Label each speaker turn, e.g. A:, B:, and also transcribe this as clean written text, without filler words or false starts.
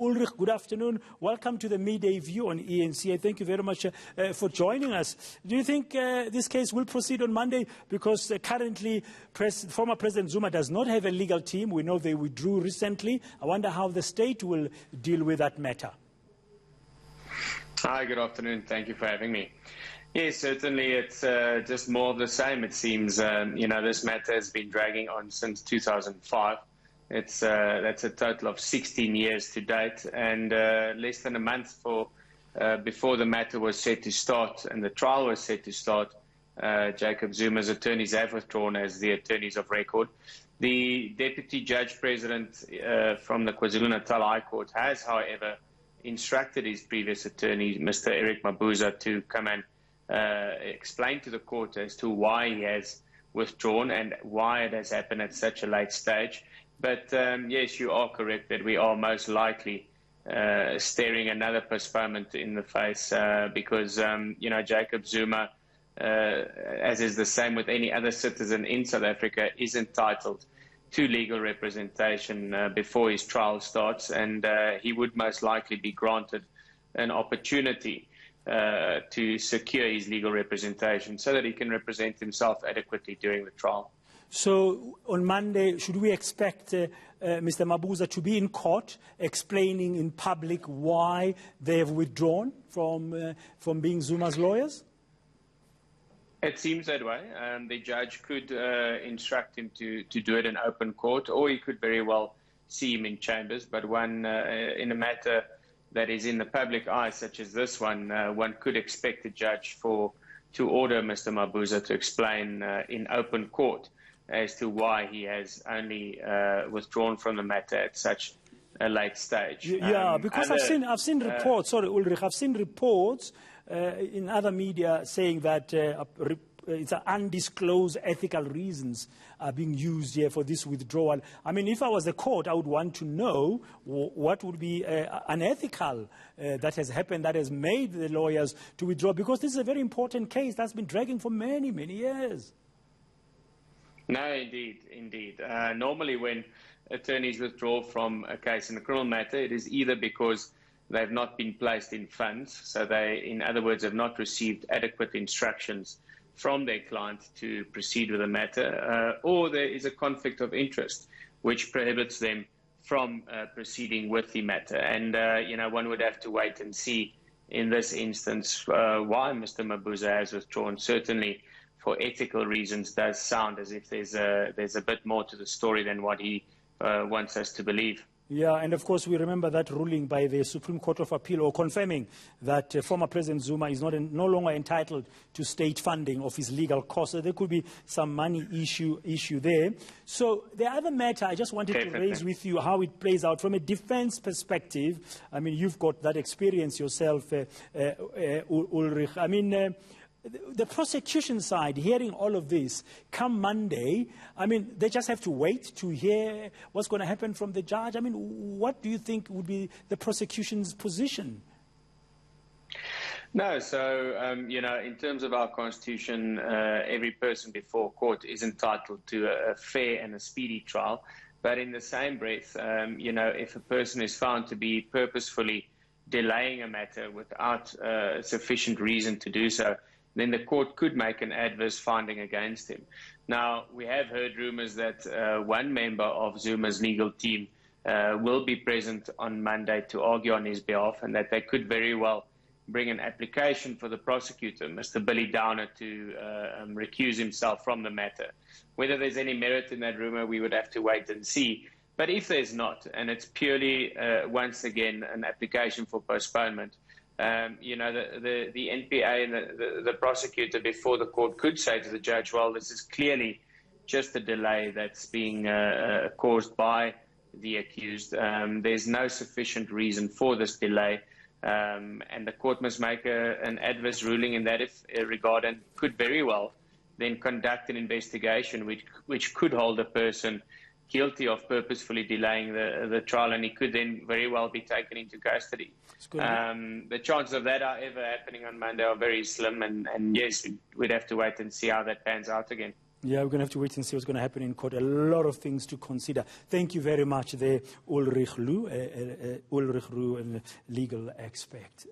A: Ulrich, good afternoon. Welcome to the Midday View on ENC. Thank you very much for joining us. Do you think this case will proceed on Monday? Because currently, former President Zuma does not have a legal team. We know they withdrew recently. I wonder how the state will deal with that matter.
B: Hi, good afternoon. Thank you for having me. Yes, certainly it's just more of the same, it seems. This matter has been dragging on since 2005. That's a total of 16 years to date, and less than a month before the matter was set to start and the trial was set to start, Jacob Zuma's attorneys have withdrawn as the attorneys of record. The Deputy Judge President from the KwaZulu-Natal High Court has, however, instructed his previous attorney, Mr. Eric Mabuza, to come and explain to the court as to why he has withdrawn and why it has happened at such a late stage. But yes, you are correct that we are most likely staring another postponement in the face because, Jacob Zuma, as is the same with any other citizen in South Africa, is entitled to legal representation before his trial starts, and he would most likely be granted an opportunity to secure his legal representation so that he can represent himself adequately during the trial.
A: So on Monday, should we expect Mr. Mabuza to be in court explaining in public why they have withdrawn from being Zuma's lawyers?
B: It seems that way. The judge could instruct him to do it in open court, or he could very well see him in chambers. But in a matter that is in the public eye, such as this one could expect the judge to order Mr. Mabuza to explain in open court as to why he has only withdrawn from the matter at such a late stage.
A: Yeah, because I've seen reports. Sorry, Ulrich, I've seen reports in other media saying that it's undisclosed ethical reasons are being used here for this withdrawal. I mean, if I was the court, I would want to know what would be unethical that has happened, that has made the lawyers to withdraw, because this is a very important case that's been dragging for many, many years.
B: No, indeed. Normally when attorneys withdraw from a case in a criminal matter, it is either because they've not been placed in funds, so they, in other words, have not received adequate instructions from their client to proceed with the matter, or there is a conflict of interest which prohibits them from proceeding with the matter. And, one would have to wait and see in this instance why Mr. Mabuza has withdrawn. Certainly, for ethical reasons, does sound as if there's a bit more to the story than what he wants us to believe.
A: Yeah, and of course we remember that ruling by the Supreme Court of Appeal, or confirming that former President Zuma is no longer entitled to state funding of his legal costs. So there could be some money issue there. So the other matter I just wanted to raise with you, how it plays out from a defense perspective. I mean, you've got that experience yourself, Ulrich. I mean, the prosecution side, hearing all of this, come Monday, I mean, they just have to wait to hear what's going to happen from the judge. I mean, what do you think would be the prosecution's position?
B: No, so, in terms of our Constitution, every person before court is entitled to a fair and a speedy trial. But in the same breath, if a person is found to be purposefully delaying a matter without sufficient reason to do so, then the court could make an adverse finding against him. Now, we have heard rumors that one member of Zuma's legal team will be present on Monday to argue on his behalf, and that they could very well bring an application for the prosecutor, Mr. Billy Downer, to recuse himself from the matter. Whether there's any merit in that rumor, we would have to wait and see. But if there's not, and it's purely, once again, an application for postponement, the NPA and the prosecutor before the court could say to the judge, well, this is clearly just a delay that's being caused by the accused. There's no sufficient reason for this delay, and the court must make an adverse ruling in that regard, and could very well then conduct an investigation which could hold a person guilty of purposefully delaying the trial, and he could then very well be taken into custody. The chances of that ever happening on Monday are very slim, and yes, we'd have to wait and see how that pans out again.
A: Yeah, we're going to have to wait and see what's going to happen in court. A lot of things to consider. Thank you very much there, Ulrich Roo, a legal expert.